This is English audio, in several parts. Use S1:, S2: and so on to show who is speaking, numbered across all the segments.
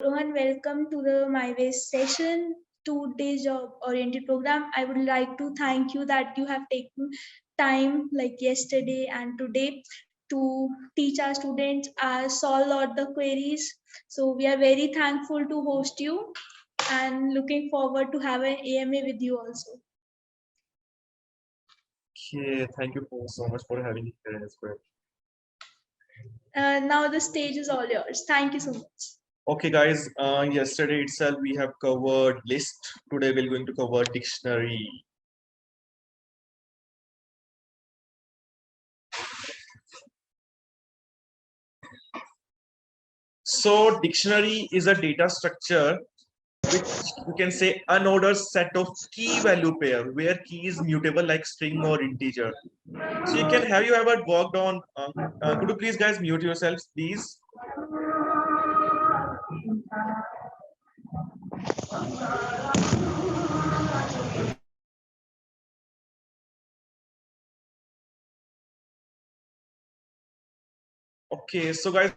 S1: Rohan, welcome to the MyWays session, 2 day job oriented program. I would like to thank you that you have taken time like yesterday and today to teach our students, solve all the queries. So we are very thankful to host you and looking forward to have an AMA with you also.
S2: Okay, thank you so much for having me here as well.
S1: Now the stage is all yours. Thank you so much.
S2: Okay, guys, yesterday itself we have covered list. Today we're going to cover dictionary. So dictionary is a data structure which you can say unordered set of key value pair where key is mutable like string or integer. So you can have you ever worked on could you please guys mute yourselves please? Okay, so guys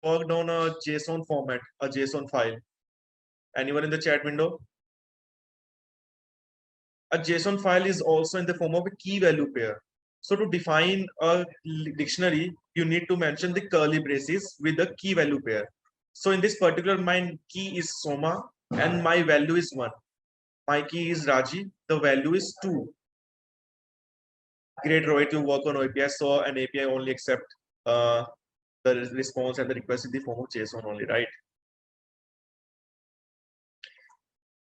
S2: worked on a JSON format, a JSON file. Anyone in the chat window? A JSON file is also in the form of a key value pair. So to define a dictionary, you need to mention the curly braces with the key value pair. So in this particular, my key is Soma and my value is 1. My key is Raji, the value is 2. Great, Rohit, you work on API, so an API only accept the response and the request in the form of JSON only, right?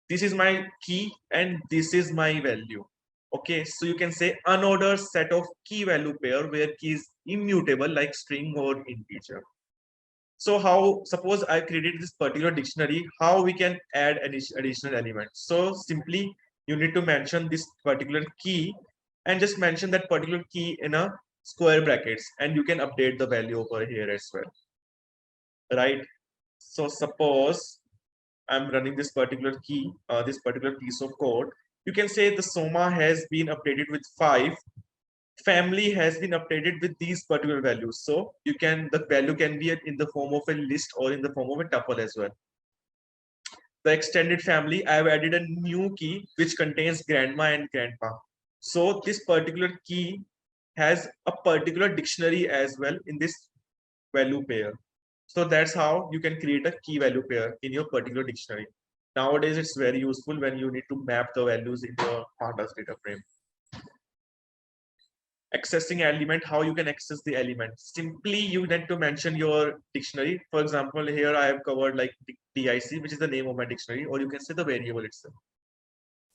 S2: This is my key and this is my value. Okay, so you can say unordered set of key value pair where key is immutable like string or integer. So how, suppose I created this particular dictionary, how we can add additional elements? So simply you need to mention this particular key and just mention that particular key in a square brackets and you can update the value over here as well, right? So suppose I'm running this particular key, this particular piece of code, you can say the Soma has been updated with 5. Family has been updated with these particular values. So you can, the value can be in the form of a list or in the form of a tuple as well. The extended family, I have added a new key which contains grandma and grandpa. So this particular key has a particular dictionary as well in this value pair. So that's how you can create a key value pair in your particular dictionary. Nowadays, it's very useful when you need to map the values in your pandas data frame. Accessing element, how you can access the element. Simply, you need to mention your dictionary. For example, here I have covered like DIC, which is the name of my dictionary, or you can say the variable itself.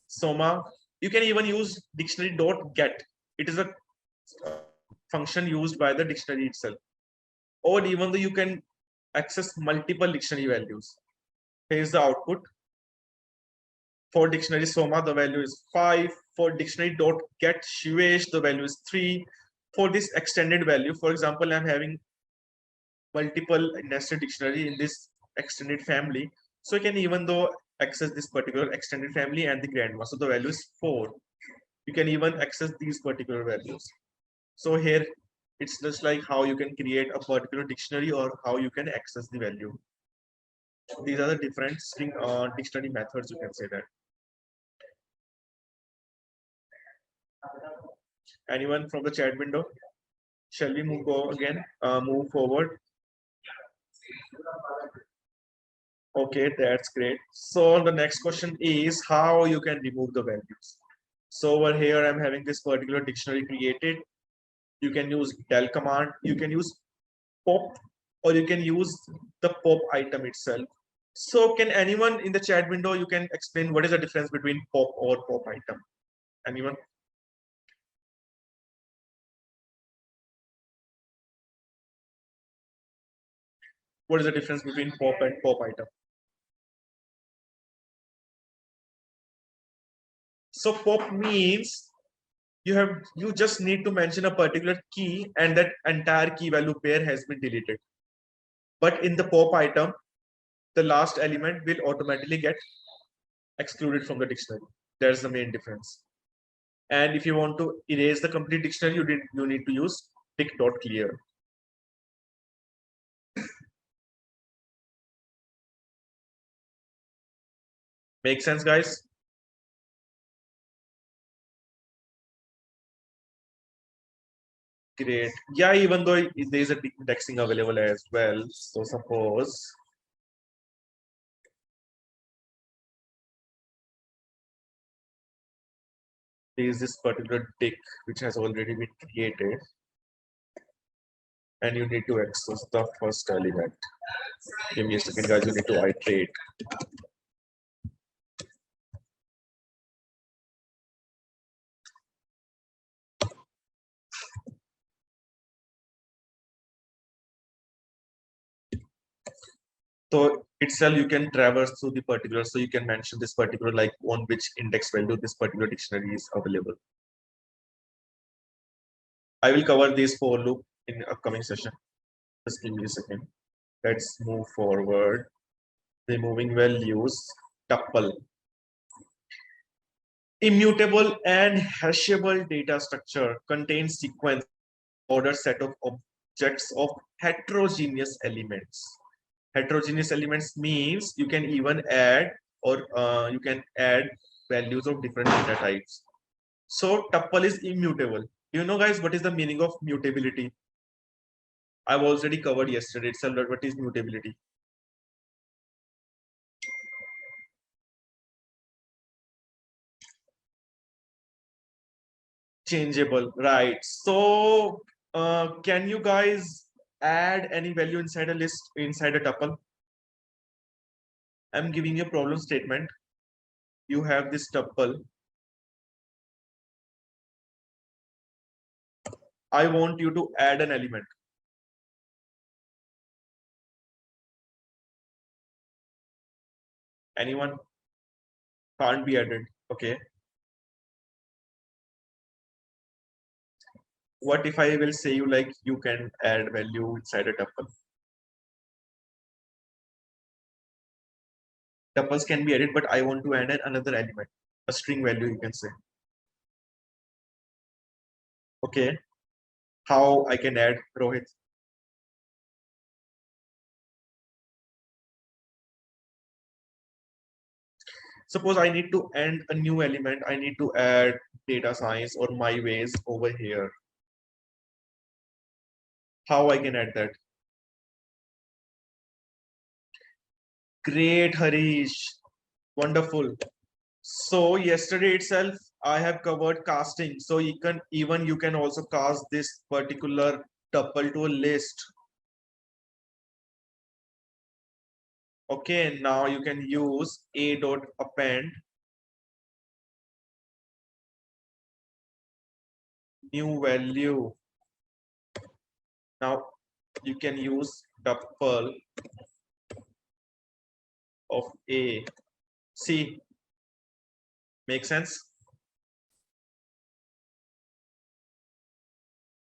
S2: Soma, you can even use dictionary.get. It is a function used by the dictionary itself. Or even though you can access multiple dictionary values. Here's the output. For dictionary Soma, the value is 5. For dictionary.get Shivesh, the value is 3. For this extended value, for example, I'm having multiple nested dictionary in this extended family. So I can even though access this particular extended family and the grandma. So the value is 4. You can even access these particular values. So here it's just like how you can create a particular dictionary or how you can access the value. These are the different string dictionary methods, you can say that. Anyone from the chat window? Shall we move again? Move forward. Okay, that's great. So the next question is how you can remove the values. So over here, I'm having this particular dictionary created. You can use del command. You can use pop, or you can use the pop item itself. So can anyone in the chat window, you can explain what is the difference between pop or pop item? Anyone? What is the difference between pop and pop item? So pop means you just need to mention a particular key and that entire key value pair has been deleted. But in the pop item, the last element will automatically get excluded from the dictionary. That's the main difference. And if you want to erase the complete dictionary, you need to use tick.clear. Make sense, guys? Great. Yeah, even though there is a indexing available as well. So suppose there is this particular dict which has already been created, and you need to access the first element. Give me a second, guys. You need to iterate. So itself you can traverse through the particular. So you can mention this particular, like on which index value this particular dictionary is available. I will cover this for loop in upcoming session. Just give me a second. Let's move forward. Removing values, tuple. Immutable and hashable data structure contains sequence ordered set of objects of heterogeneous elements. Heterogeneous elements means you can even add or you can add values of different data types. So tuple is immutable. You know, guys, what is the meaning of mutability? I've already covered yesterday itself. What is mutability? Changeable, right? So can you guys add any value inside a list, inside a tuple? I'm giving you a problem statement. You have this tuple. I want you to add an element. Anyone? Can't be added. Okay. What if I will say you like you can add value inside a tuple? Tuples can be added, but I want to add another element, a string value, you can say. Okay. How I can add, Rohit? Suppose I need to add a new element. I need to add data science or my ways over here. How I can add that? Great, Harish. Wonderful. So yesterday itself, I have covered casting. So you can also cast this particular tuple to a list. Okay, now you can use a dot append new value. Now you can use tuple of a. See, make sense?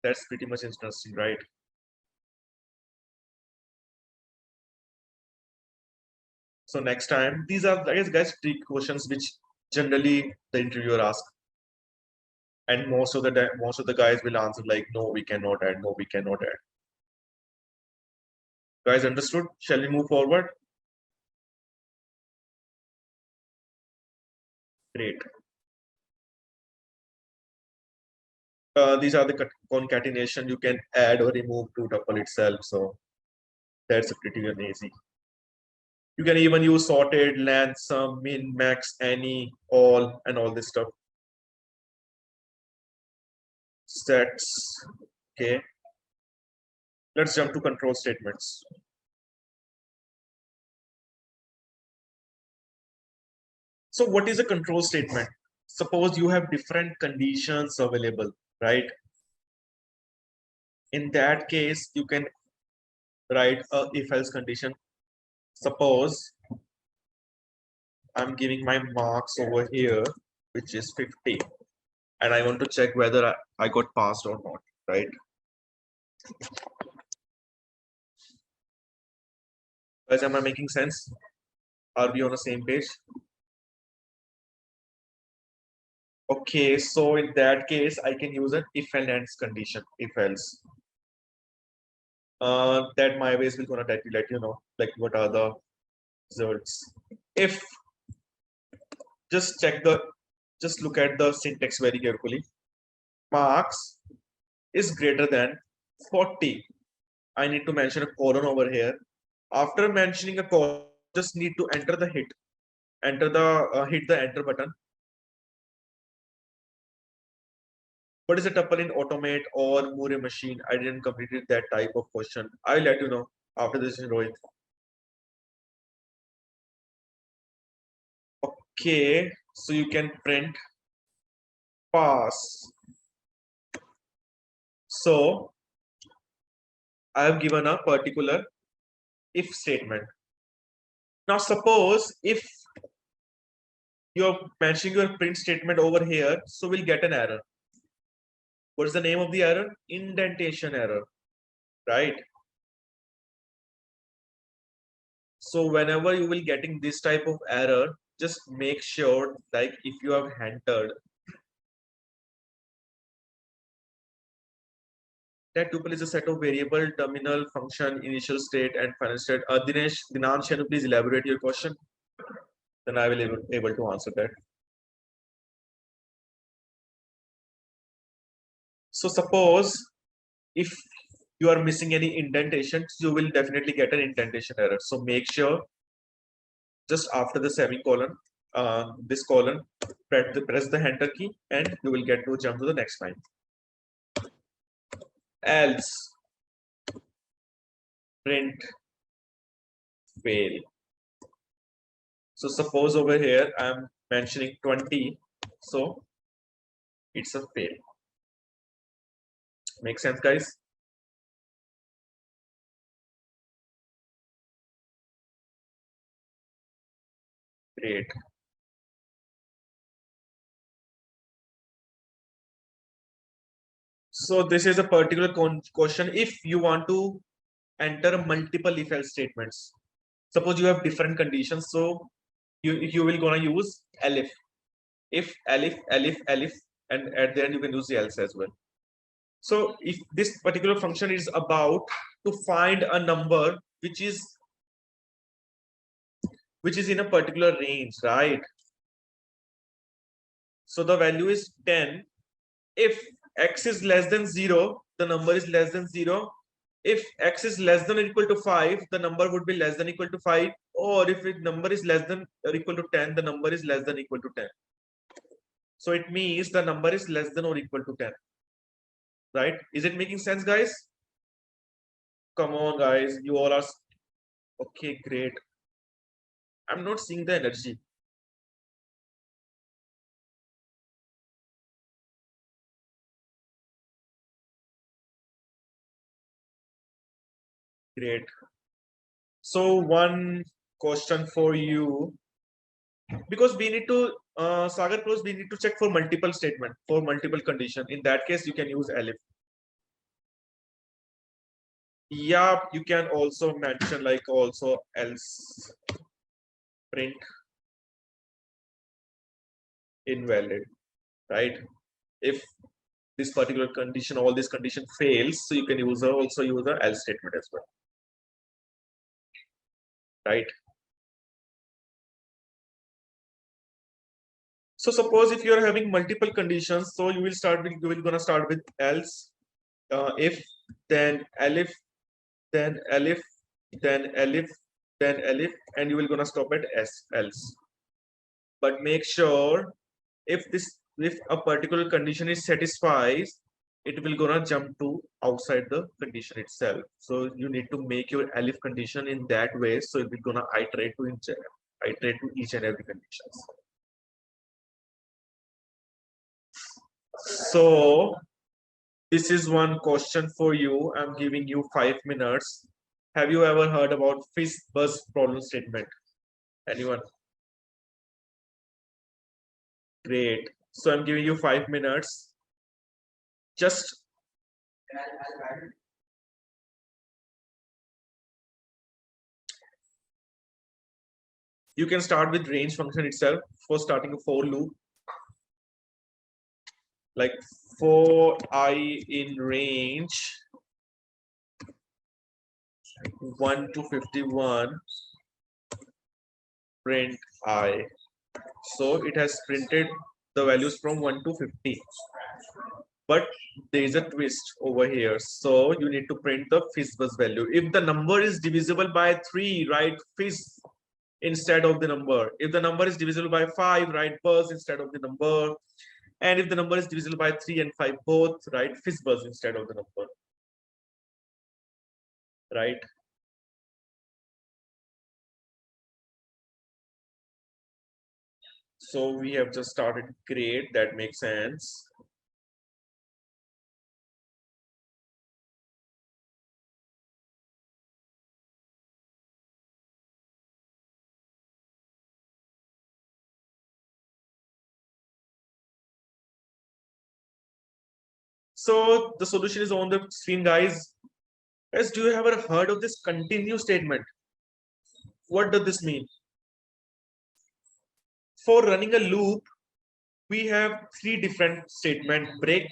S2: That's pretty much interesting, right? So next time, these are, I guys, trick questions which generally the interviewer asks, and most of the guys will answer like, no, we cannot add, no, we cannot add. Guys, understood? Shall we move forward? Great. These are the concatenation you can add or remove to tuple itself. So that's pretty easy. You can even use sorted, length, sum, min, max, any, all, and all this stuff. Stats. Okay. Let's jump to control statements. So what is a control statement? Suppose you have different conditions available, right? In that case, you can write a if else condition. Suppose I'm giving my marks over here, which is 50, and I want to check whether I got passed or not, right? Guys, am I making sense? Are we on the same page? Okay, so in that case, I can use an if and else condition, if else. That my ways will gonna let you know, like what are the results. If just look at the syntax very carefully. Marks is greater than 40. I need to mention a colon over here. After mentioning a colon, just need to enter the hit hit the enter button. What is a tuple in automate or Moore machine? I didn't complete that type of question. I'll let you know after this, Rohit. Okay, so you can print pass. So I have given a particular if statement. Now suppose if you're mentioning your print statement over here, so we'll get an error. What is the name of the error? Indentation error, right? So whenever you will getting this type of error, just make sure like if you have entered that tuple is a set of variable, terminal, function, initial state, and final state. Dinesh, can you please elaborate your question? Then I will able to answer that. So suppose if you are missing any indentations, you will definitely get an indentation error. So make sure just after the semicolon, this colon, press the enter key, and you will get to jump to the next line. Else print fail. So suppose over here I'm mentioning 20, so it's a fail. Make sense, guys? Great. So this is a particular question. If you want to enter multiple if else statements, suppose you have different conditions, so you will gonna use elif. If elif, and at the end you can use the else as well. So if this particular function is about to find a number which is in a particular range, right? So the value is 10. If x is less than 0, the number is less than 0. If x is less than or equal to 5, the number would be less than or equal to 5. Or if the number is less than or equal to 10, the number is less than or equal to 10. So it means the number is less than or equal to 10. Right? Is it making sense, guys? Come on, guys. You all are... Okay, great. I'm not seeing the energy. Great. So one question for you, because we need to Sagar Close, we need to check for multiple statement, for multiple condition. In that case, you can use elif. Yeah, you can also mention like also else print invalid, right? If this particular condition, all this condition fails, so you can also use the else statement as well, right? So suppose if you are having multiple conditions, so you will gonna start with else, if, then elif, then elif, then elif, then elif, and you will gonna stop at else. But make sure if a particular condition is satisfied, it will gonna jump to outside the condition itself. So you need to make your elif condition in that way, so it will gonna iterate to each and every conditions. So this is one question for you. I'm giving you 5 minutes. Have you ever heard about fish buzz problem statement? Anyone? Great. So I'm giving you 5 minutes. Just you can start with range function itself for starting a for loop. Like for I in range 1 to 51, print I. So it has printed the values from 1 to 50. But there is a twist over here. So you need to print the fizzbuzz value. If the number is divisible by 3, write fizz instead of the number. If the number is divisible by 5, write buzz instead of the number. And if the number is divisible by 3 and 5 both, write fizzbuzz instead of the number. Right? So we have just started. Great. That makes sense. So the solution is on the screen, guys. Guys, do you ever heard of this continue statement? What does this mean? For running a loop, we have three different statements: break,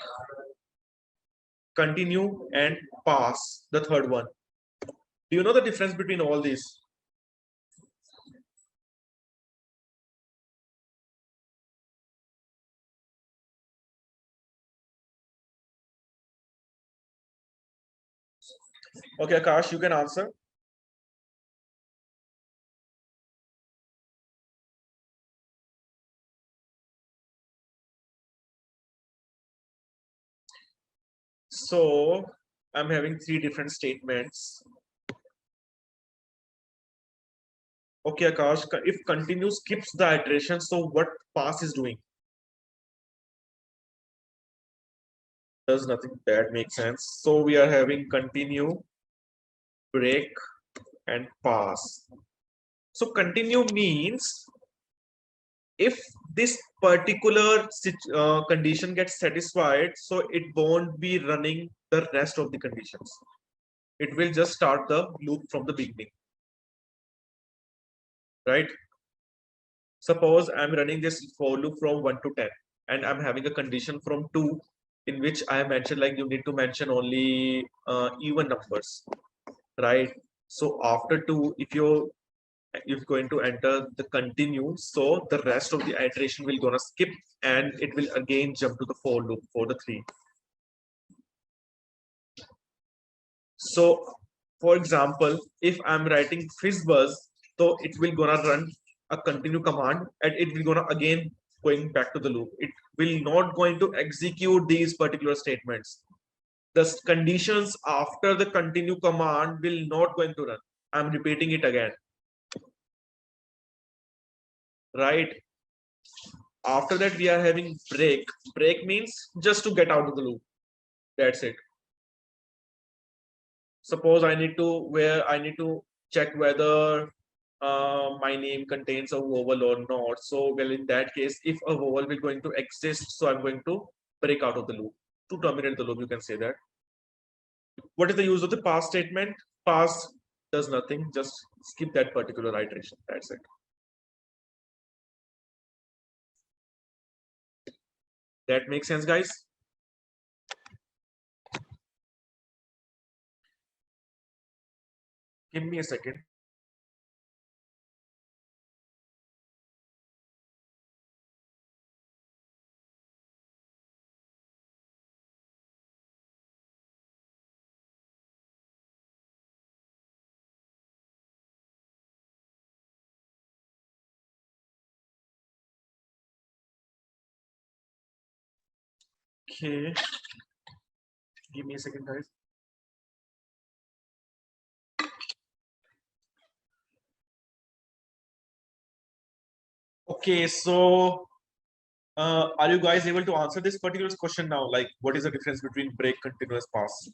S2: continue, and pass, the third one. Do you know the difference between all these? Okay, Akash, you can answer. So I'm having three different statements. Okay, Akash, if continue skips the iteration, so what pass is doing? Does nothing. That makes sense. So we are having continue, break, and pass. So continue means if this particular condition gets satisfied, so it won't be running the rest of the conditions. It will just start the loop from the beginning, right? Suppose I'm running this for loop from 1 to 10 and I'm having a condition from 2 in which I mentioned like you need to mention only even numbers, right? So after 2, if going to enter the continue, so the rest of the iteration will gonna skip and it will again jump to the for loop for the 3. So for example, if I'm writing fizzbuzz, so it will gonna run a continue command and it will gonna again going back to the loop. It will not going to execute these particular statements. The conditions after the continue command will not going to run. I'm repeating it again, right? After that, we are having break. Break means just to get out of the loop. That's it. Suppose I need to check whether my name contains a vowel or not. So, well, in that case, if a vowel will going to exist, so I'm going to break out of the loop. To terminate the loop, you can say that. What is the use of the pass statement? Pass does nothing, just skip that particular iteration. That's it. That makes sense, guys? Give me a second. Okay. Give me a second, guys. Okay, so are you guys able to answer this particular question now? Like, what is the difference between break, continuous, pass?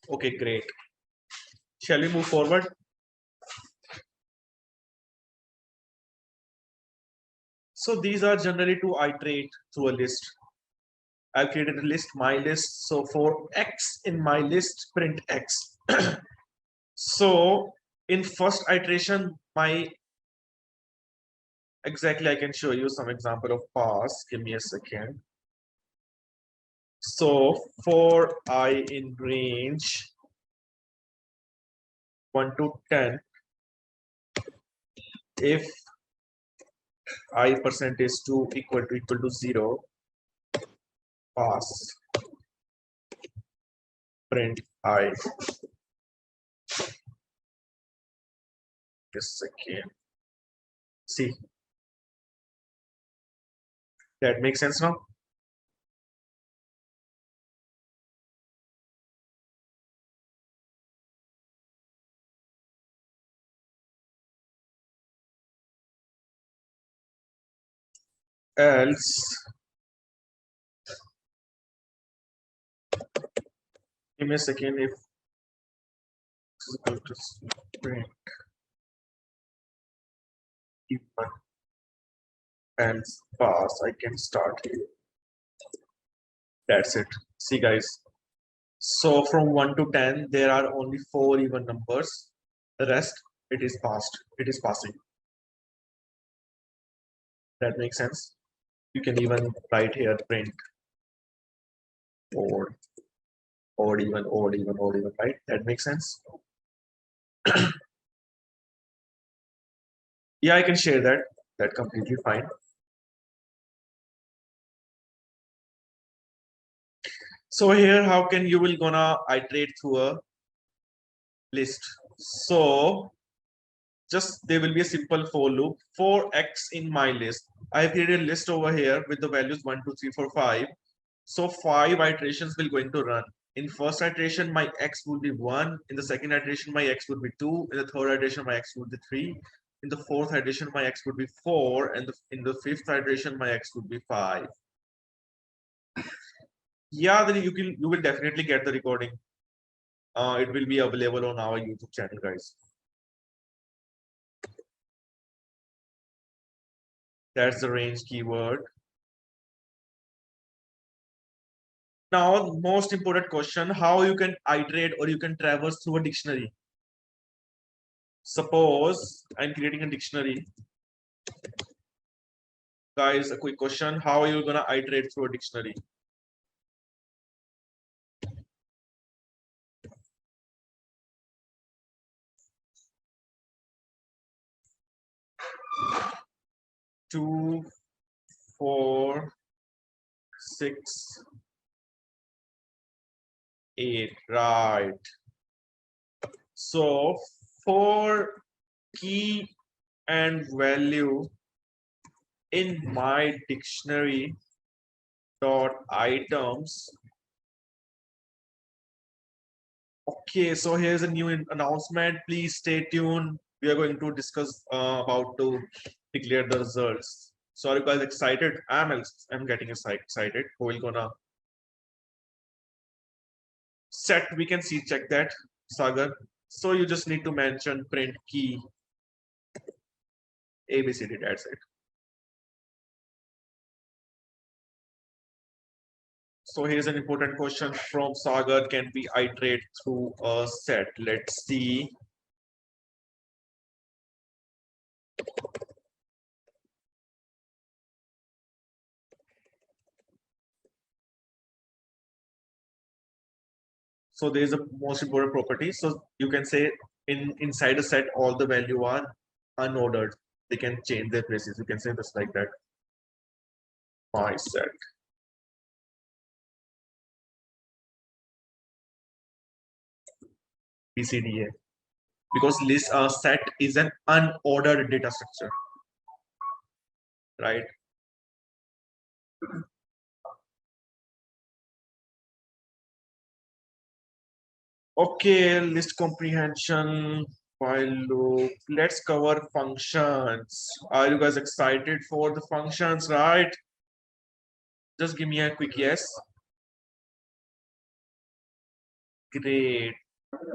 S2: Okay, great. Shall we move forward? So these are generally to iterate through a list. I've created a list, my list. So for X in my list, print X. So in first iteration, exactly, I can show you some example of pass. Give me a second. So for I in range 1 to 10, if I percent is equal to 0, pass print I. Just a second. See, that makes sense now. Else, give me a second. If this is equal to print even else pass, I can start here. That's it. See, guys. So from 1 to 10, there are only 4 even numbers. The rest, it is passed. It is passing. That makes sense. You can even write here print odd, odd, even, odd, even, odd, even, right? That makes sense. Yeah, I can share that. That completely fine. So here, how can you will gonna iterate through a list? So just there will be a simple for loop for x in my list. I have created a list over here with the values 1, 2, 3, 4, 5. So 5 iterations will going to run. In first iteration, my x would be 1. In the second iteration, my x would be 2. In the third iteration, my x would be 3. In the fourth iteration, my x would be 4. And in the fifth iteration, my x would be 5. Yeah, then you will definitely get the recording. It will be available on our YouTube channel, guys. That's the range keyword. Now, most important question, how you can iterate or you can traverse through a dictionary. Suppose I'm creating a dictionary. Guys, a quick question, how are you gonna iterate through a dictionary? Two, 4, 6, 8, right. So for key and value in my dictionary dot items. Okay, so here's a new announcement. Please stay tuned. We are going to discuss about to declare the results. So are you guys excited? I'm getting excited. Who will gonna set? We can see check that, Sagar. So you just need to mention print key ABCD. That's it. So here's an important question from Sagar. Can we iterate through a set? Let's see. So there's a most important property. So you can say inside a set, all the value are unordered. They can change their places. You can say this like that. My set. BCDA. Because list set is an unordered data structure. Right? Okay, list comprehension, while loop. Let's cover functions. Are you guys excited for the functions, right? Just give me a quick yes. Great.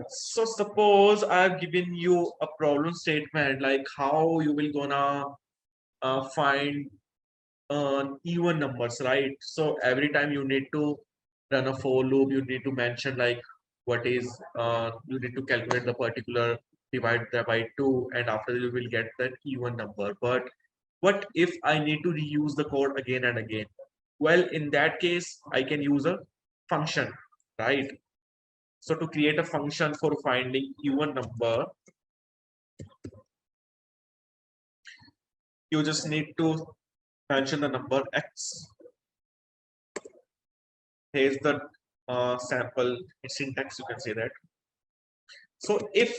S2: So suppose I've given you a problem statement like how you will gonna find even numbers, right? So every time you need to run a for loop, you need to mention like what is you need to calculate the particular, divide that by 2, and after you will get that even number. But what if I need to reuse the code again and again? Well, in that case, I can use a function, right? So to create a function for finding even number, you just need to mention the number x. Here's the sample syntax, you can say that. So if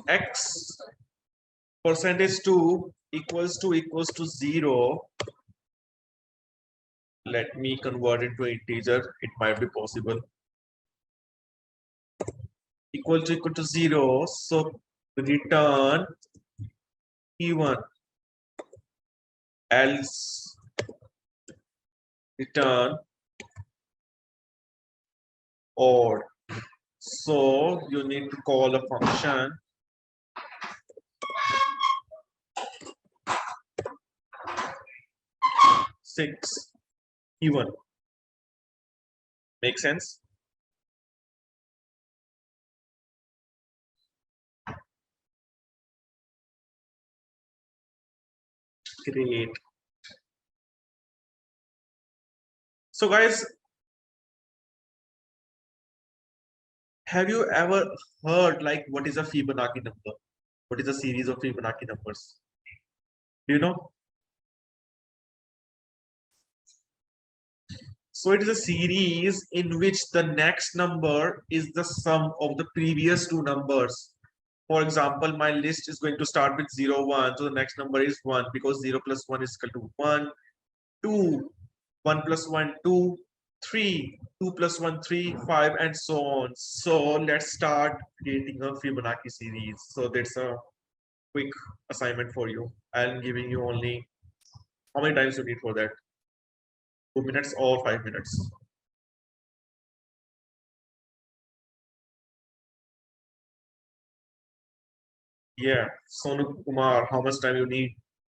S2: x percentage 2 equals to 0, let me convert it to integer, it might be possible. Equal to 0, so return even, else return odd. So you need to call a function 6 even. Make sense? Great. So guys, have you ever heard like what is a Fibonacci number? What is a series of Fibonacci numbers? Do you know? So it is a series in which the next number is the sum of the previous two numbers. For example, my list is going to start with 0, 1. So the next number is 1 because 0 plus 1 is equal to 1, 2, 1 plus 1, 2, 3, 2 plus 1, 3, 5, and so on. So let's start creating a Fibonacci series. So that's a quick assignment for you. I'm giving you only how many times you need for that? 2 minutes or 5 minutes? Yeah, Sonu Kumar, how much time you need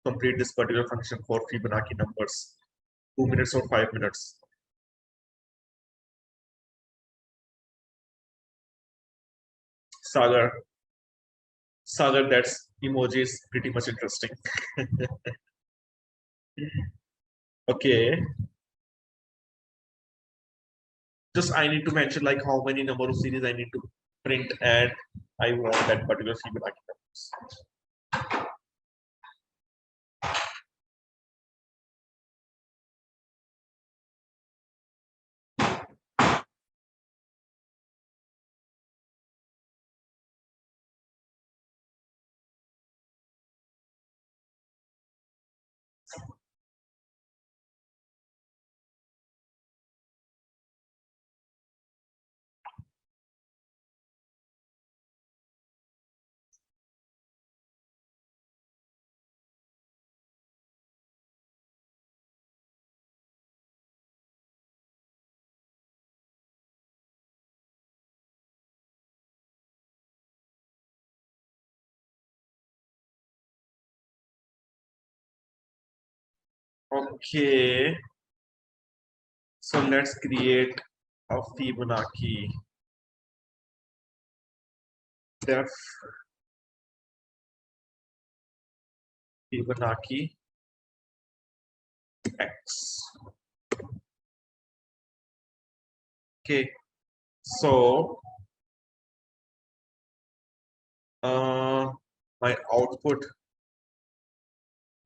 S2: to complete this particular function for Fibonacci numbers? 2 minutes or 5 minutes? Sagar, Sagar, that's emoji is pretty much interesting. Okay, just I need to mention like how many number of series I need to print and I want that particular Fibonacci numbers. Okay, so let's create a Fibonacci. Def Fibonacci X. Okay, so my output,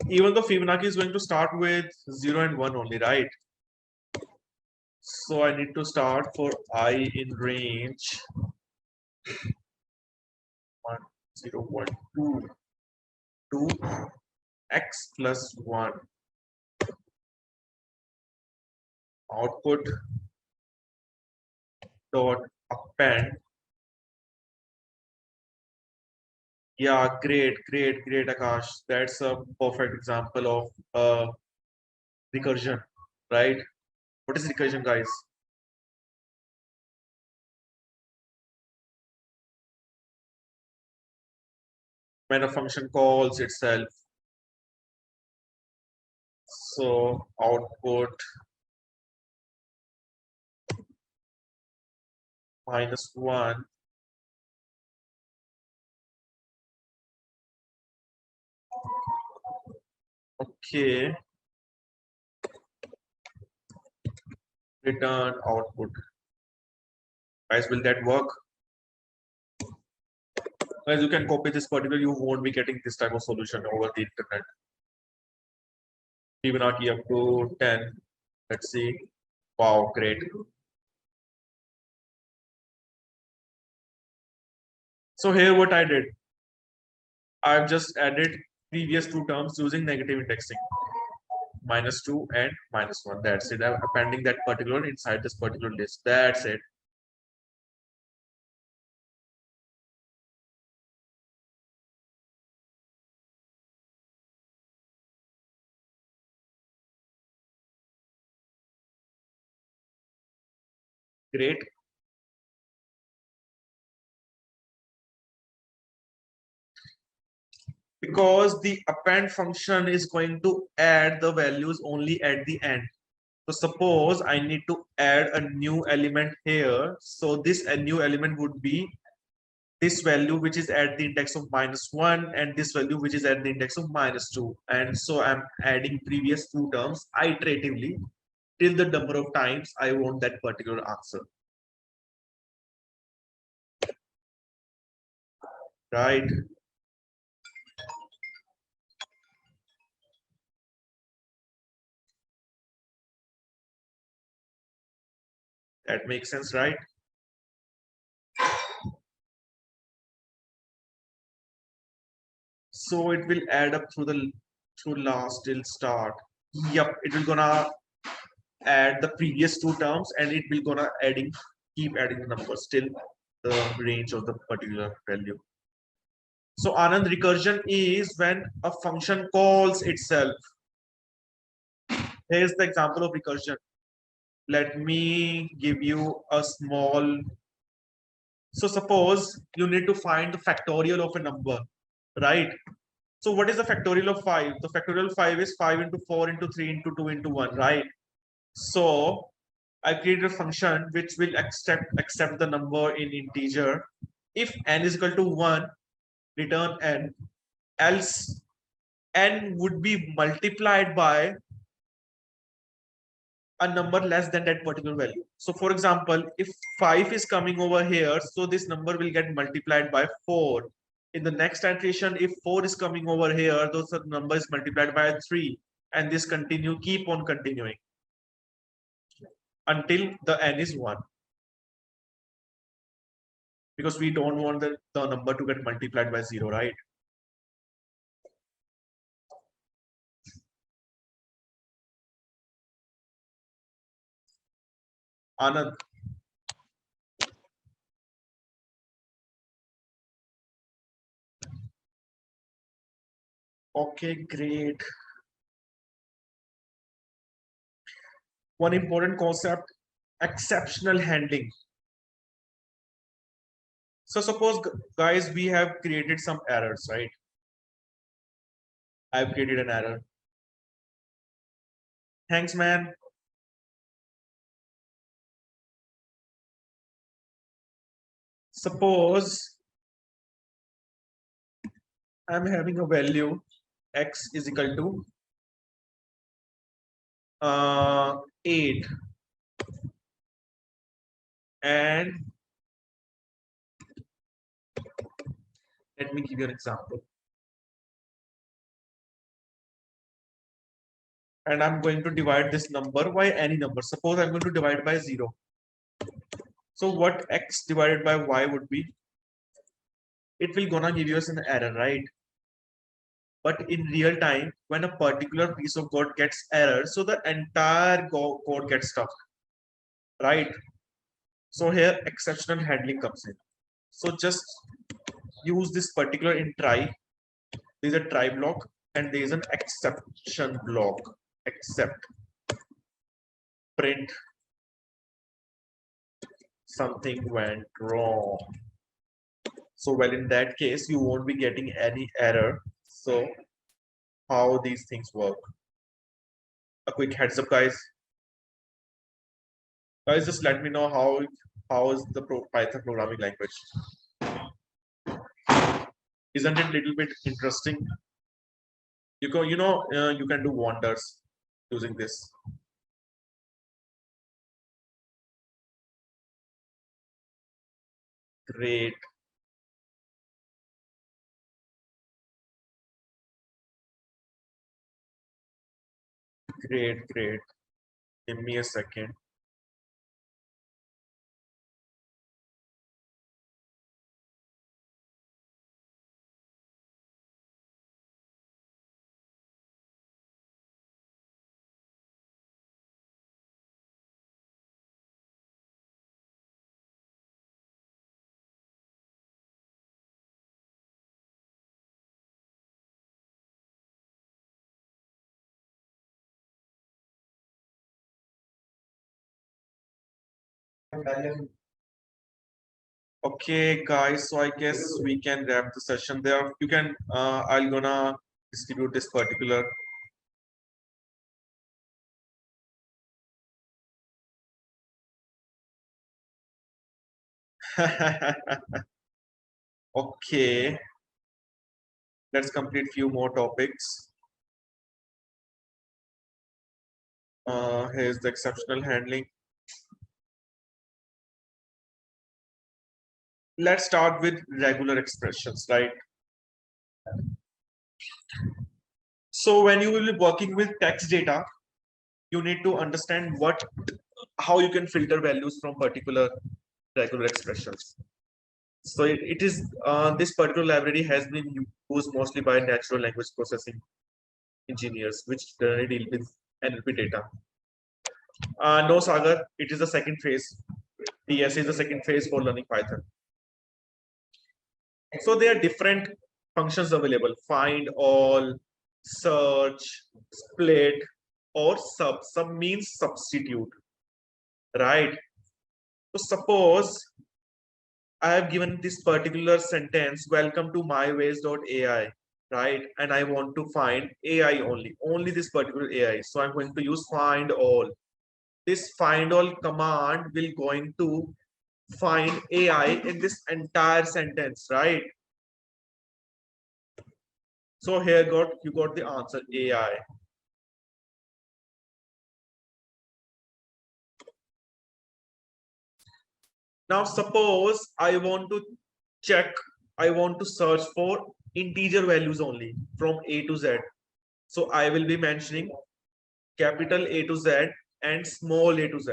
S2: even though Fibonacci is going to start with 0 and 1 only, right? So I need to start for I in range 1, 0, 1, 2, 2, x plus 1. Output dot append. Yeah, great, Akash. That's a perfect example of recursion, right? What is recursion, guys? When a function calls itself. So output -1. Okay, return output. Guys, will that work? Guys, you can copy this particular, you won't be getting this type of solution over the internet. Fibonacci up to 10. Let's see. Wow, great. So here what I did, I've just added previous two terms using negative indexing. -2 and -1. That's it. I'm appending that particular inside this particular list. That's it. Great. Because the append function is going to add the values only at the end. So suppose I need to add a new element here. So this a new element would be this value which is at the index of -1 and this value which is at the index of -2. And so I'm adding previous two terms iteratively till the number of times I want that particular answer. Right? That makes sense, right? So it will add up through last till start. Yep, it will gonna add the previous two terms and it will gonna keep adding the numbers till the range of the particular value. So Anand, recursion is when a function calls itself. Here's the example of recursion. Let me give you a small. So suppose you need to find the factorial of a number, right? So what is the factorial of 5? The factorial of 5 is 5 into 4 into 3 into 2 into 1, right? So I created a function which will accept the number in integer. If n is equal to 1, return n, else n would be multiplied by a number less than that particular value. So for example, if 5 is coming over here, so this number will get multiplied by 4. In the next iteration, if 4 is coming over here, those number is multiplied by 3. And this keep on continuing until the n is 1. Because we don't want the number to get multiplied by 0, right? Anand. Okay, great. One important concept, exceptional handling. So suppose, guys, we have created some errors, right? I've created an error. Thanks, man. Suppose I'm having a value x is equal to 8 and let me give you an example. And I'm going to divide this number by any number. Suppose I'm going to divide by 0. So what x divided by y would be? It will gonna give us an error, right? But in real time, when a particular piece of code gets error, so the entire code gets stuck, right? So here exceptional handling comes in. So just use this particular in try. There's a try block and there is an exception block. Except print something went wrong. So well, in that case, you won't be getting any error. So how these things work? A quick heads up, guys. Guys, just let me know how is the Python programming language. Isn't it a little bit interesting? You can do wonders using this. Great. Great, great. Give me a second. Okay, guys, so I guess we can wrap the session there. You can, I'm gonna distribute this particular. Okay, let's complete few more topics. Here's the exceptional handling. Let's start with regular expressions, right? So when you will be working with text data, you need to understand how you can filter values from particular regular expressions. So it is this particular library has been used mostly by natural language processing engineers, which generally deal with NLP data. No, Sagar, it is the second phase. TS is the second phase for learning Python. So there are different functions available: find all, search, split, or sub. Sub means substitute, right? So suppose I have given this particular sentence, welcome to myways.ai, right? And I want to find AI only this particular AI. So I'm going to use find all. This find all command will going to find AI in this entire sentence, right? So here you got the answer AI. Now suppose I want to check, I want to search for integer values only from A to Z. So I will be mentioning capital A to Z and small a to Z.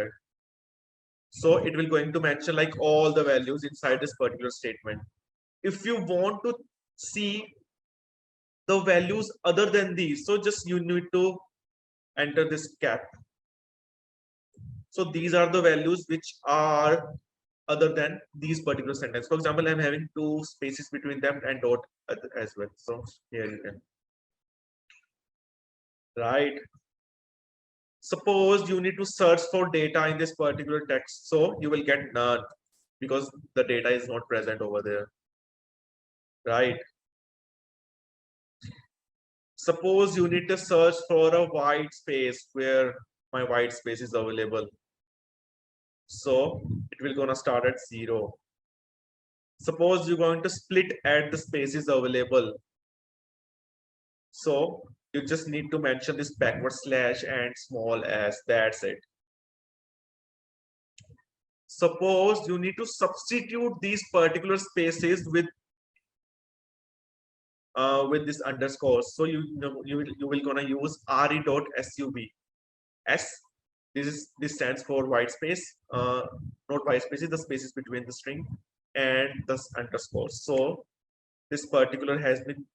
S2: So it will going to mention like all the values inside this particular statement. If you want to see the values other than these, so just you need to enter this cap. So these are the values which are other than these particular sentence. For example, I'm having two spaces between them and dot as well. So here you can, right? Suppose you need to search for data in this particular text, so you will get none because the data is not present over there, right? Suppose you need to search for a white space where my white space is available, so it will gonna start at 0. Suppose you're going to split at the spaces available, so you just need to mention this backward slash and small s, that's it. Suppose you need to substitute these particular spaces with this underscore, so you will gonna use re.sub. S, this stands for white space, not white spaces, the spaces between the string and the underscore. So this particular has been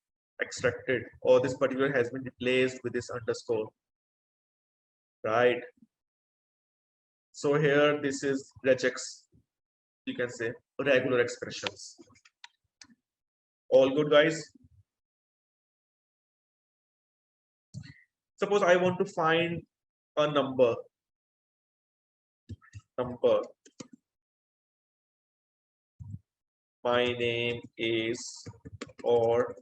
S2: extracted, or this particular has been replaced with this underscore, right? So here this is regex, you can say regular expressions. All good, guys? Suppose I want to find a number. My name is, or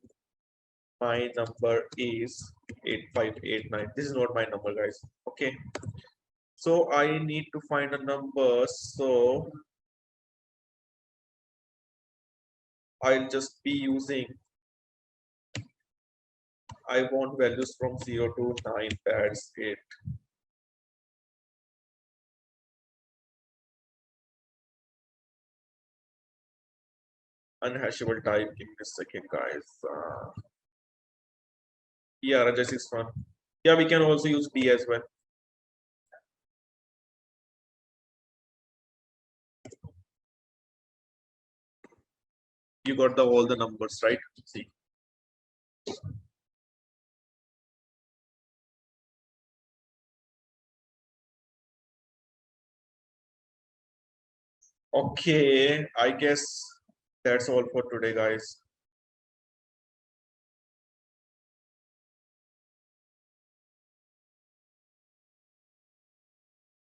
S2: my number is 8589. This is not my number, guys. Okay. So I need to find a number. So I'll just be using, I want values from 0 to 9, that's it. Unhashable type. Give me a second, guys. Yeah, Rajesh is fun. Yeah, we can also use D as well. You got all the numbers, right? See. Okay, I guess that's all for today, guys.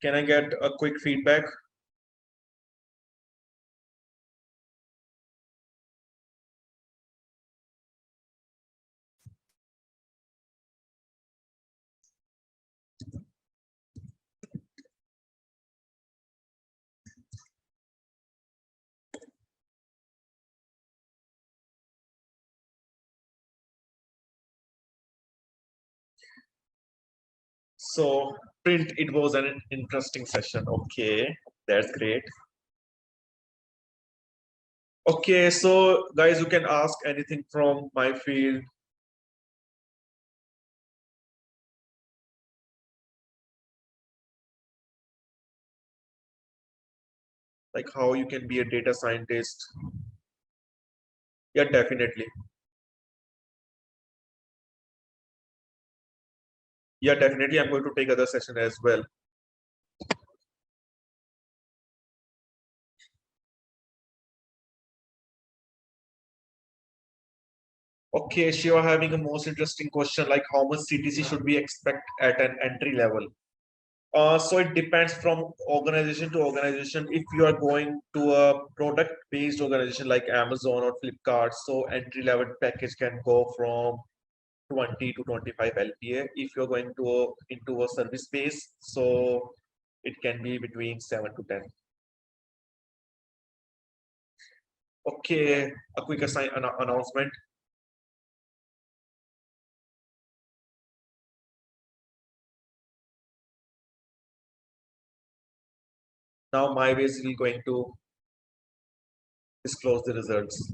S2: Can I get a quick feedback? So, print, it was an interesting session. Okay, that's great. Okay, so guys, you can ask anything from my field. Like how you can be a data scientist. Yeah, definitely. Yeah, definitely. I'm going to take other session as well. Okay, Shiva having a most interesting question like how much CTC should we expect at an entry level? So it depends from organization to organization. If you are going to a product-based organization like Amazon or Flipkart, so entry-level package can go from 20 to 25 LPA. If you're going to into a service base, so it can be between 7 to 10. Okay, a quick announcement. Now my ways will going to disclose the results.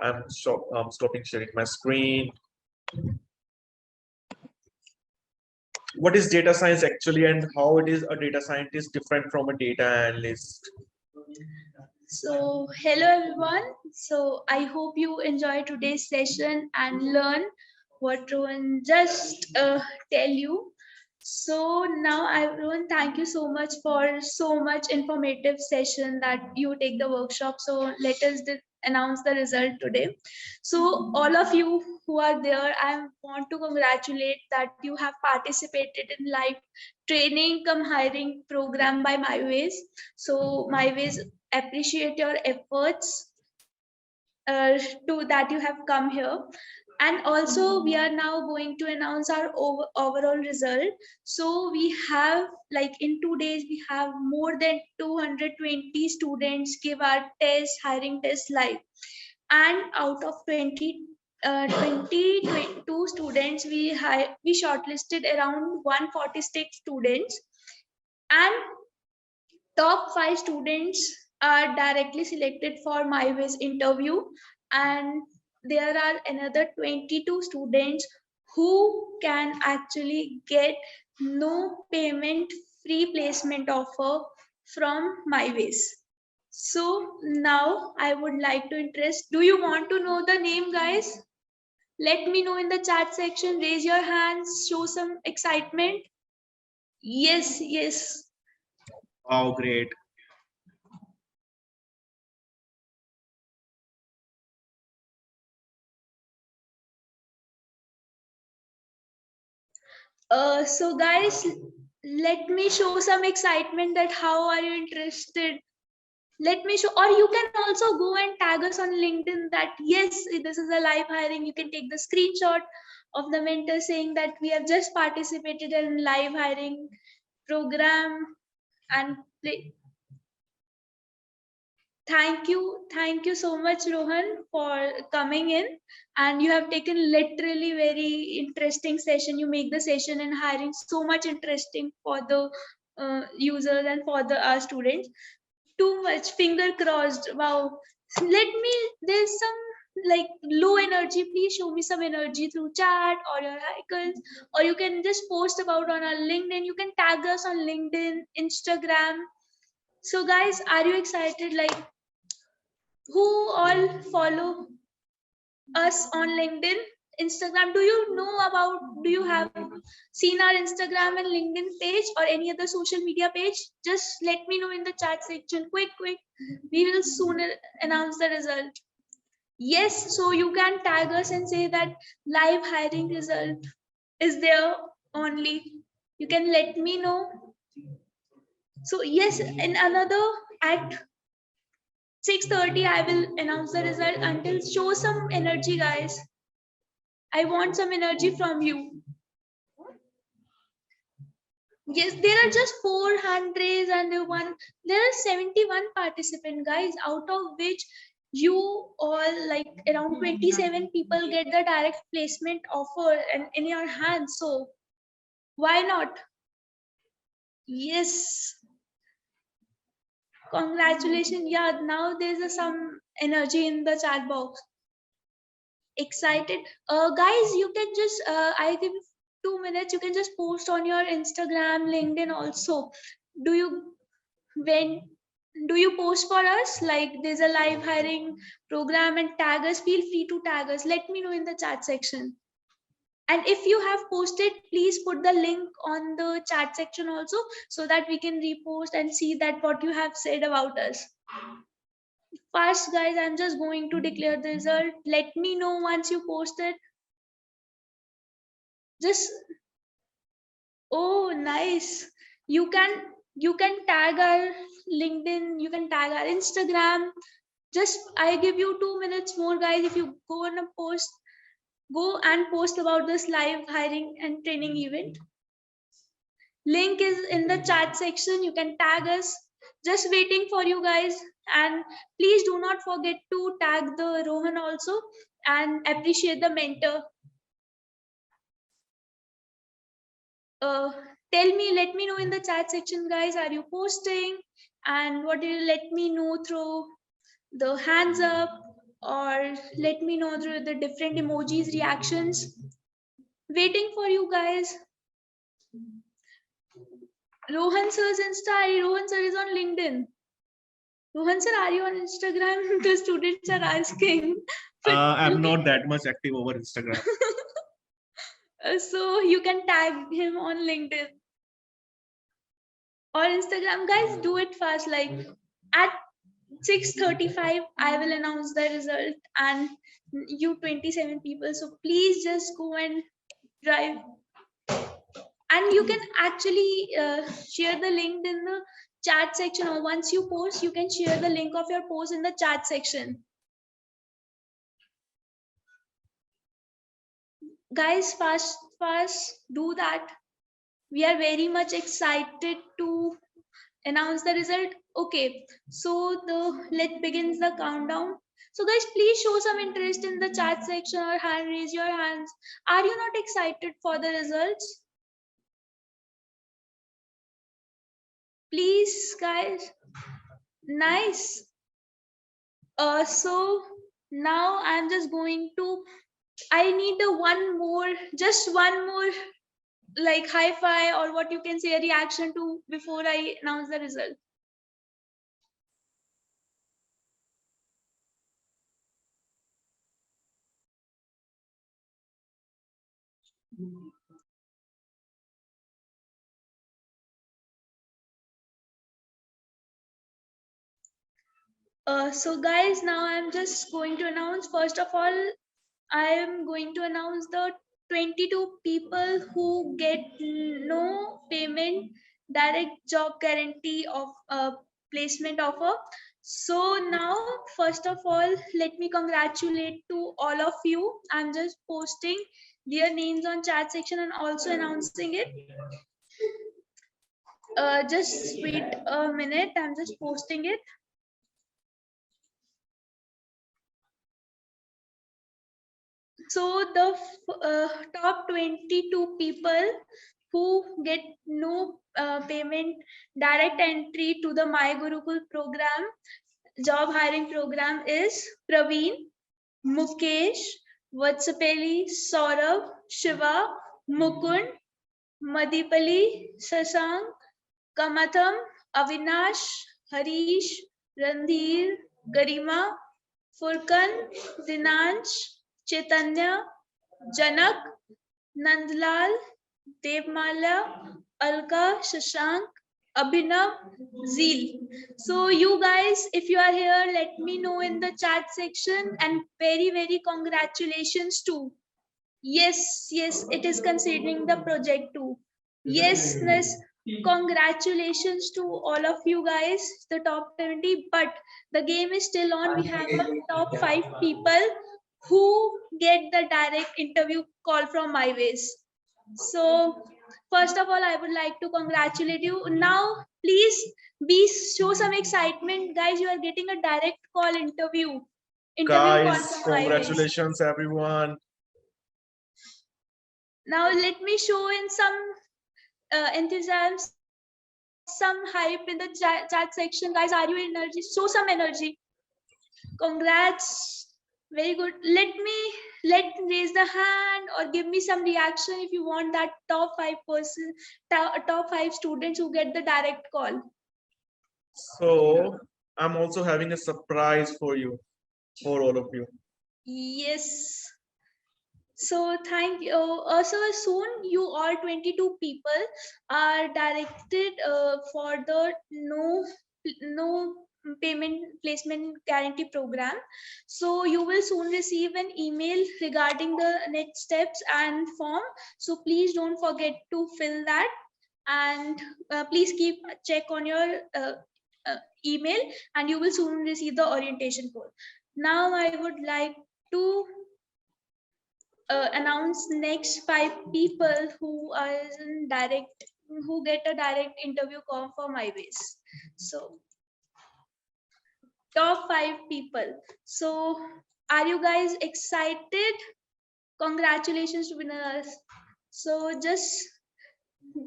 S2: I'm stopping sharing my screen. What is data science actually and how it is a data scientist different from a data analyst?
S1: So, hello everyone. So, I hope you enjoy today's session and learn what Rohan just tell you. So now, everyone, thank you so much for so much informative session that you take the workshop. So let us announce the result today. So all of you who are there, I want to congratulate that you have participated in live training come hiring program by MyWays. So MyWays appreciate your efforts to that you have come here, and also we are now going to announce our overall result. So we have, like, in 2 days we have more than 220 students give our test hiring test live, and out of 22 students we shortlisted around 146 students, and top 5 students are directly selected for MyWays interview, and there are another 22 students who can actually get no payment free placement offer from MyWays. So now I would like to interest. Do you want to know the name, guys? Let me know in the chat section. Raise your hands. Show some excitement. Yes, yes.
S2: Oh, great.
S1: So guys, let me show some excitement that how are you interested. Let me show, or you can also go and tag us on LinkedIn that yes, this is a live hiring. You can take the screenshot of the mentor saying that we have just participated in live hiring program, and thank you so much, Rohan, for coming in, and you have taken literally very interesting session. You make the session and hiring so much interesting for the users and for our students. Too much, finger crossed. Wow. There's some like low energy. Please show me some energy through chat or your icons, or you can just post about on our LinkedIn. You can tag us on LinkedIn, Instagram. So guys, are you excited? Like, who all follow us on LinkedIn, Instagram? Do you have seen our Instagram and LinkedIn page or any other social media page? Just let me know in the chat section. Quick. We will soon announce the result. Yes, so you can tag us and say that live hiring result is there only. You can let me know. So yes, in another at 6:30 I will announce the result. Until, show some energy, guys. I want some energy from you. Yes, there are just 4 hand raise and one. There are 71 participant, guys, out of which you all, like around 27 people, get the direct placement offer and in your hands. So why not? Yes, congratulations. Yeah, now there's some energy in the chat box. Excited, guys. You can just I give you 2 minutes. You can just post on your Instagram, LinkedIn also. Do you when do you post for us, like there's a live hiring program, and tag us? Feel free to tag us. Let me know in the chat section. And if you have posted, please put the link on the chat section also, so that we can repost and see that what you have said about us. Fast, guys, I'm just going to declare the result. Let me know once you post it. Just, oh, nice. You can tag our LinkedIn, you can tag our Instagram. Just, I give you 2 minutes more, guys. If you go and post about this live hiring and training event. Link is in the chat section. You can tag us. Just waiting for you guys. And please do not forget to tag the Rohan also and appreciate the mentor. uh let me know in the chat section, guys. Are you posting? And what do you let me know through the hands up, or let me know through the different emojis reactions? Waiting for you guys. Rohan sir's Insta ID. Rohan sir is on LinkedIn. Rohan sir, are you on Instagram? The students are asking.
S2: I'm not that much active over Instagram.
S1: So you can tag him on LinkedIn or Instagram. Guys, do it fast. Like at 6:35 I will announce the result, and you 27 people, so please just go and drive. And you can actually share the link in the chat section, or once you post, you can share the link of your post in the chat section. Guys, fast do that. We are very much excited to announce the result. Okay, so let's begin the countdown. So guys, please show some interest in the chat section or raise your hands. Are you not excited for the results? Please, guys. Nice. So now I'm just going to, I need just one more, like high five, or what you can say, a reaction to before I announce the result. So guys, now I'm just going to announce, first of all, I am going to announce the 22 people who get no payment, direct job guarantee of placement offer. So now, first of all, let me congratulate to all of you. I'm just posting their names on chat section and also announcing it. Just wait a minute. I'm just posting it. So the top 22 people who get no payment, direct entry to the My Gurukul program, job hiring program is Praveen, Mukesh, Vatsapeli, Saurabh, Shiva, Mukund, Madipali, Sasank, Kamatham, Avinash, Harish, Randhir, Garima, Furkan, Dinansh, Chaitanya, Janak, Nandlal, Devmala, Alka, Shashank, Abhinav, Zeel. So you guys, if you are here, let me know in the chat section, and very, very congratulations too. Yes, yes, it is considering the project too. Yes, yes, congratulations to all of you guys, the top 20. But the game is still on. We have a top 5 people who get the direct interview call from MyWays. So, first of all, I would like to congratulate you. Now, please show some excitement, guys. You are getting a direct call interview call
S2: Guys,
S1: from MyWays.
S2: congratulations, everyone.
S1: Now let me show in some enthusiasm, some hype in the chat section. Guys, are you in energy? Show some energy. Congrats. Very good. Let raise the hand or give me some reaction if you want that top 5 person, top 5 students who get the direct call.
S2: So I'm also having a surprise for you, for all of you.
S1: Yes. So thank you. So soon you all 22 people are directed for the no payment placement guarantee program. So you will soon receive an email regarding the next steps and form. So please don't forget to fill that, and please keep check on your email, and you will soon receive the orientation code. Now I would like to announce next 5 people who are in direct, who get a direct interview call for MyWays. So top 5 people. So are you guys excited? Congratulations to winners. So just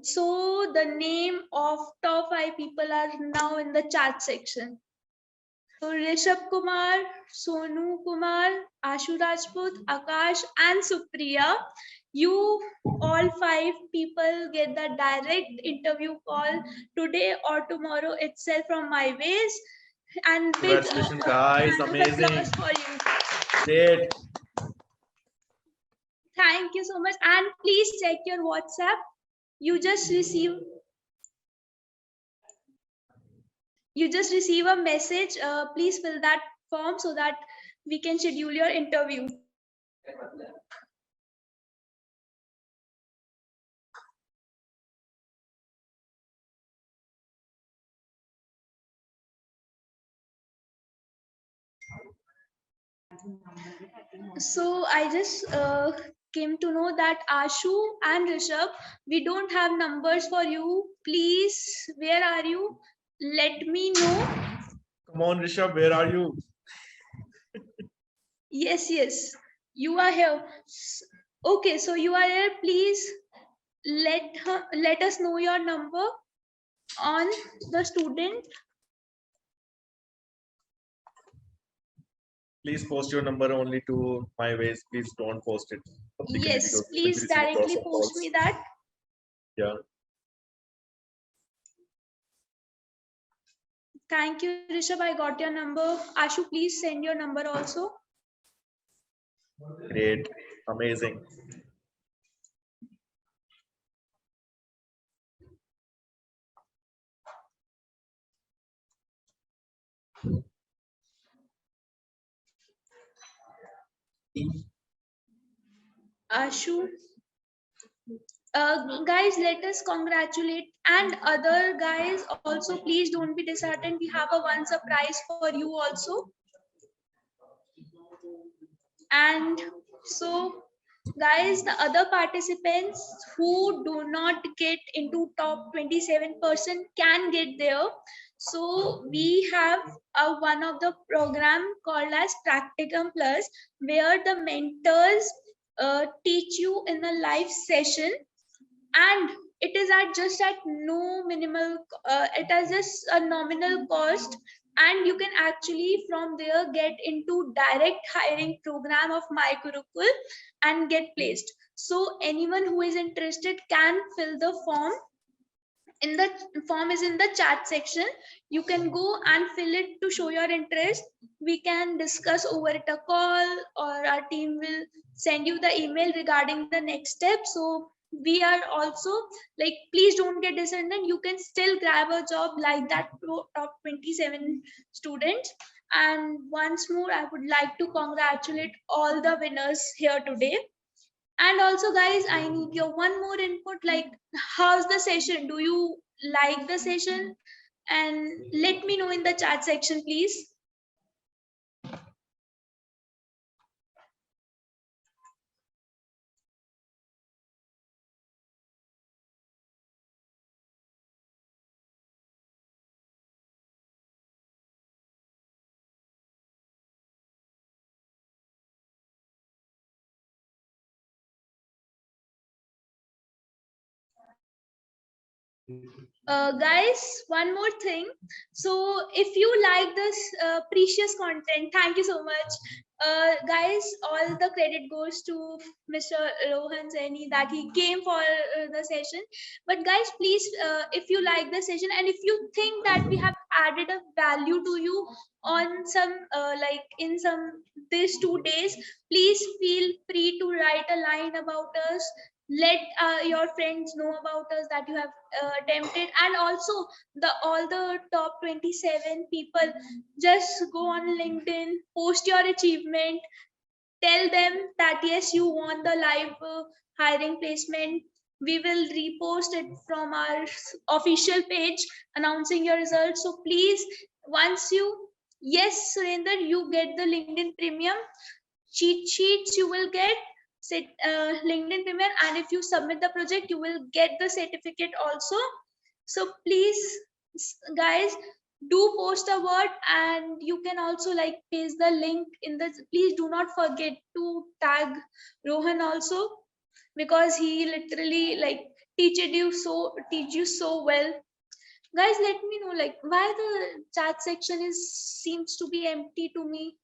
S1: so the name of top 5 people are now in the chat section. So Rishabh Kumar, Sonu Kumar, Ashu Rajput, Akash, and Supriya, you all 5 people get the direct interview call today or tomorrow itself from MyWays. And big
S2: Congratulations, guys.
S1: round of
S2: Amazing.
S1: applause for you.
S2: Great.
S1: Thank you so much. And please check your WhatsApp. You just receive a message. Please fill that form so that we can schedule your interview. So I just came to know that Ashu and Rishabh, we don't have numbers for you. Please, where are you? Let me know.
S2: Come on, Rishabh, where are you?
S1: Yes, yes, you are here. Okay, so you are here. Please let us know your number on the student.
S2: Please post your number only to MyWays. Please don't post it publicly
S1: Yes,
S2: because we will be
S1: please
S2: receiving lots
S1: directly
S2: of
S1: post
S2: calls.
S1: me that.
S2: Yeah.
S1: Thank you, Rishabh. I got your number. Ashu, please send your number also.
S2: Great. Amazing.
S1: Ashu. Guys, let us congratulate, and other guys also, please don't be disheartened. We have a one surprise for you also. And so guys, the other participants who do not get into top 27% can get there. So we have one of the program called as Practicum Plus, where the mentors teach you in a live session, and It is at just at no minimal, it has just a nominal cost, and you can actually from there get into direct hiring program of my Gurukul and get placed. So anyone who is interested can fill the form. In the form is in the chat section. You can go and fill it to show your interest. We can discuss over it a call, or our team will send you the email regarding the next step. So we are also like, please don't get disheartened, you can still grab a job like that top 27 students. And once more, I would like to congratulate all the winners here today. And also, guys, I need your one more input. Like, how's the session? Do you like the session? And let me know in the chat section, please. Guys, one more thing. So if you like this precious content, thank you so much. Guys, all the credit goes to Mr. Rohan Saini that he came for the session. But guys, please, if you like the session and if you think that we have added a value to you on some like in some these 2 days, please feel free to write a line about us. Let your friends know about us that you have attempted. And also, the all the top 27 people, just go on LinkedIn, post your achievement, tell them that yes, you want the live hiring placement. We will repost it from our official page announcing your results. So please, once you, yes Surinder, you get the LinkedIn premium cheat sheets, you will get LinkedIn premium, and if you submit the project, you will get the certificate also. So please, guys, do post a word, and you can also like paste the link in the, please do not forget to tag Rohan also, because he literally like teach you so well. Guys, let me know like why the chat section is seems to be empty to me.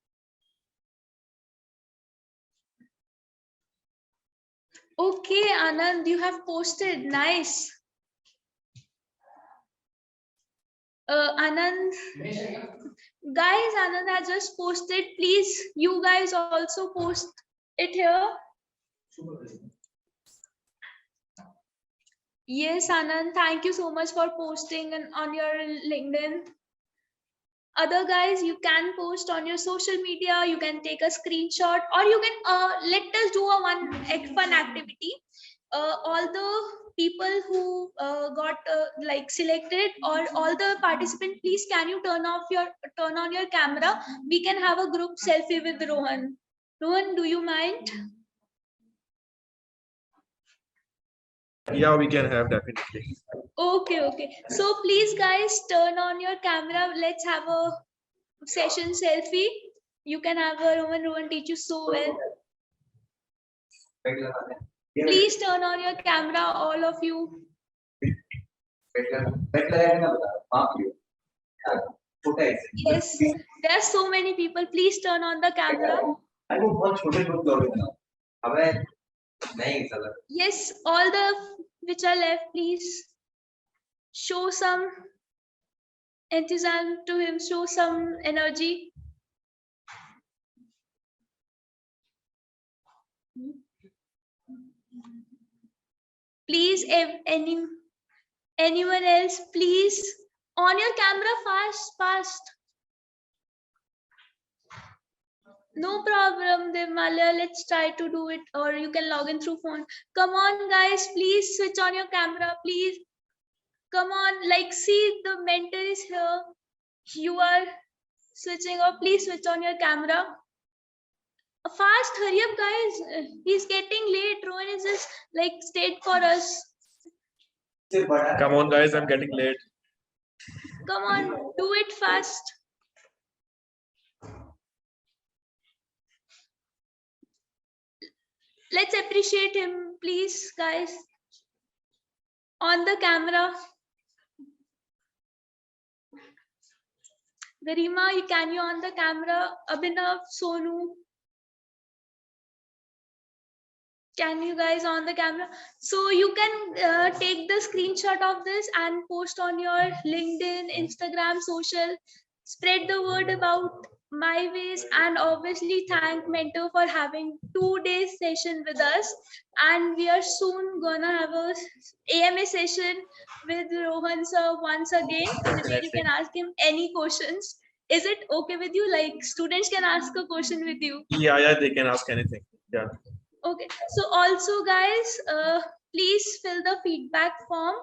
S1: Okay, Anand, you have posted. Nice. Anand, guys, Anand has just posted. Please, you guys also post it here. Yes, Anand, thank you so much for posting on your LinkedIn. Other guys, you can post on your social media, you can take a screenshot, or you can let us do a fun activity. All the people who got like selected, or all the participants, please can you turn on your camera. We can have a group selfie with Rohan. Rohan, do you mind?
S2: Yeah, we can have definitely.
S1: Okay. So please, guys, turn on your camera. Let's have a session selfie. You can have a Rohan teach you so well. Please turn on your camera, all of you. Yes, there are so many people. Please turn on the camera. Yes, all the which are left, please show some enthusiasm to him, show some energy. Please, anyone else, please on your camera fast. No problem, Devalia. Let's try to do it, or you can log in through phone. Come on, guys, please switch on your camera, please. Come on, like, see, the mentor is here. You are switching off. Please switch on your camera. Fast, hurry up, guys. He's getting late. Rohan is just like stayed for us.
S2: Come on, guys, I'm getting late.
S1: Come on, do it fast. Let's appreciate him, please, guys. On the camera. Garima, can you on the camera? Abhinav, Sonu. Can you guys on the camera? So you can take the screenshot of this and post on your LinkedIn, Instagram, social. Spread the word about my ways, and obviously thank Mentor for having 2 days session with us. And we are soon gonna have a AMA session with Rohan sir once again, where you can ask him any questions. Is it okay with you? Like students can ask a question with you.
S2: Yeah, they can ask anything. Yeah.
S1: Okay, so also guys, please fill the feedback form,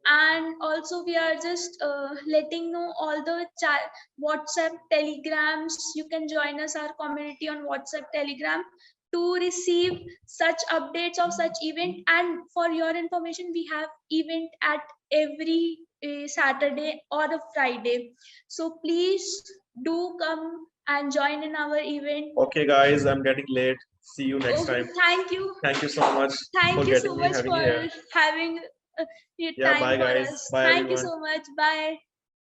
S1: and also we are just letting know all the chat, WhatsApp, Telegrams. You can join us our community on WhatsApp, Telegram to receive such updates of such event. And for your information, we have event at every Saturday or a Friday. So please do come and join in our event.
S2: Okay, guys, I'm getting late. See you next time.
S1: Thank you.
S2: Thank you so much.
S1: Thank you so much
S2: having
S1: for
S2: here.
S1: having your
S2: Yeah,
S1: time
S2: bye
S1: for
S2: guys.
S1: us.
S2: Bye
S1: Thank you
S2: everyone.
S1: so much. Bye.